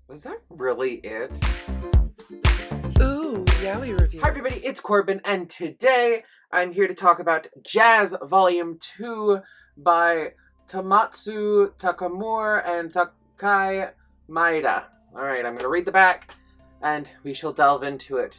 Was that really it? Ooh, Yaoi review. Hi everybody, it's Corbin, and today I'm here to talk about Jazz Volume 2 by Tamotsu Takamure and Sakae Maeda. Alright, I'm going to read the back, and we shall delve into it.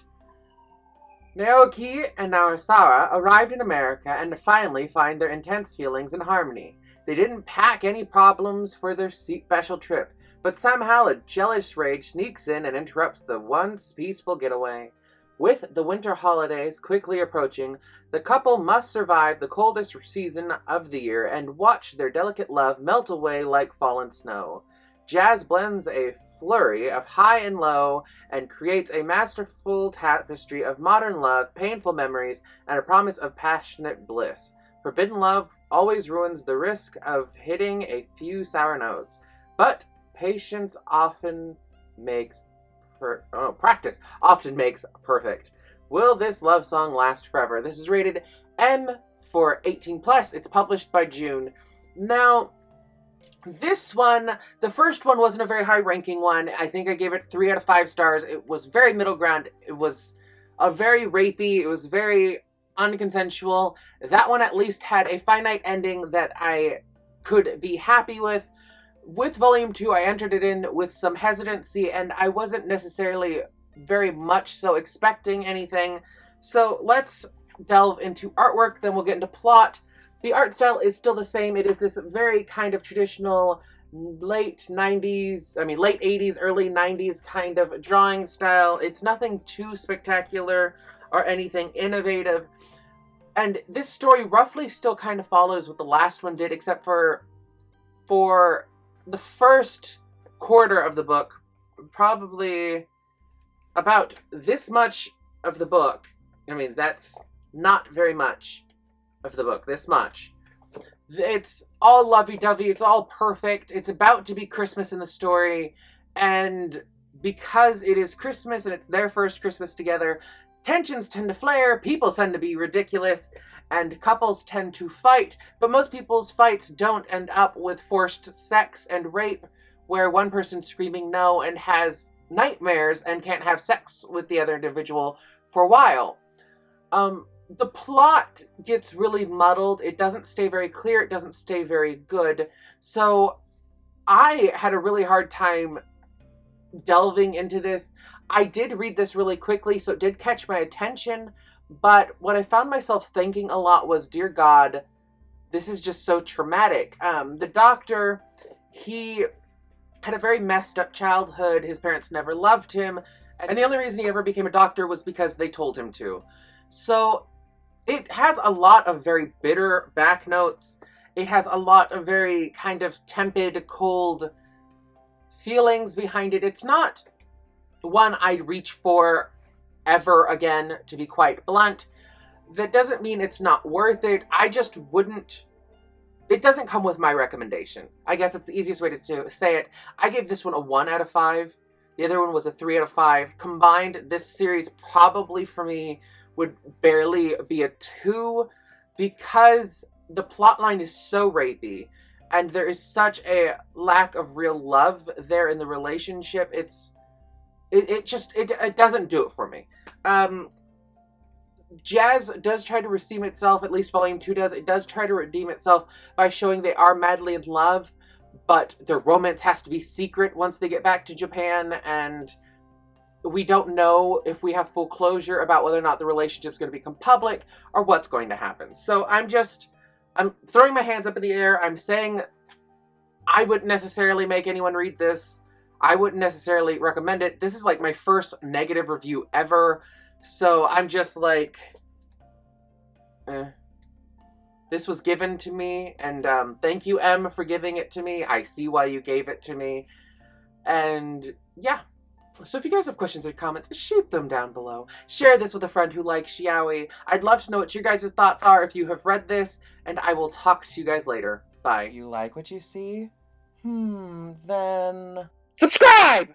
Naoki and Naosawa arrived in America and finally find their intense feelings in harmony. They didn't pack any problems for their special trip, but somehow a jealous rage sneaks in and interrupts the once peaceful getaway. With the winter holidays quickly approaching, the couple must survive the coldest season of the year and watch their delicate love melt away like fallen snow. Jazz blends a flurry of high and low and creates a masterful tapestry of modern love, painful memories, and a promise of passionate bliss. Forbidden love always ruins the risk of hitting a few sour notes, but practice often makes perfect. Will this love song last forever? This is rated M for 18+. It's published by June. Now, this one, the first one wasn't a very high ranking one. I think I gave it 3 out of 5 stars. It was very middle ground. It was a very rapey. It was very unconsensual. That one at least had a finite ending that I could be happy with. With Volume 2, I entered it in with some hesitancy, and I wasn't necessarily very much so expecting anything. So let's delve into artwork, then we'll get into plot. The art style is still the same. It is this very kind of traditional late 80s, early 90s kind of drawing style. It's nothing too spectacular or anything innovative. And this story roughly still kind of follows what the last one did, except for the first quarter of the book, probably about this much of the book. I mean, that's not very much of the book, this much. It's all lovey-dovey, it's all perfect, it's about to be Christmas in the story, and because it is Christmas and it's their first Christmas together, tensions tend to flare, people tend to be ridiculous, and couples tend to fight, but most people's fights don't end up with forced sex and rape, where one person's screaming no and has nightmares and can't have sex with the other individual for a while. The plot gets really muddled. It doesn't stay very clear. It doesn't stay very good. So I had a really hard time delving into this. I did read this really quickly, so it did catch my attention. But what I found myself thinking a lot was, dear God, this is just so traumatic. The doctor, he had a very messed up childhood. His parents never loved him. And the only reason he ever became a doctor was because they told him to. So it has a lot of very bitter back notes. It has a lot of very kind of tepid, cold feelings behind it. It's not one I'd reach for ever again, to be quite blunt. That doesn't mean it's not worth it. I just wouldn't. It doesn't come with my recommendation. I guess it's the easiest way to say it. I gave this one a 1 out of 5. The other one was a 3 out of 5. Combined, this series probably for me would barely be a 2 because the plotline is so rapey and there is such a lack of real love there in the relationship. It doesn't do it for me. Jazz does try to redeem itself, at least Volume 2 does. It does try to redeem itself by showing they are madly in love, but their romance has to be secret once they get back to Japan, and we don't know if we have full closure about whether or not the relationship's going to become public or what's going to happen. So I'm throwing my hands up in the air. I'm saying I wouldn't necessarily make anyone read this. I wouldn't necessarily recommend it. This is like my first negative review ever. So I'm just like, This was given to me, and thank you, M, for giving it to me. I see why you gave it to me. And yeah. So if you guys have questions or comments, shoot them down below. Share this with a friend who likes yaoi. I'd love to know what your guys' thoughts are if you have read this, and I will talk to you guys later. Bye. You like what you see? Then... Subscribe!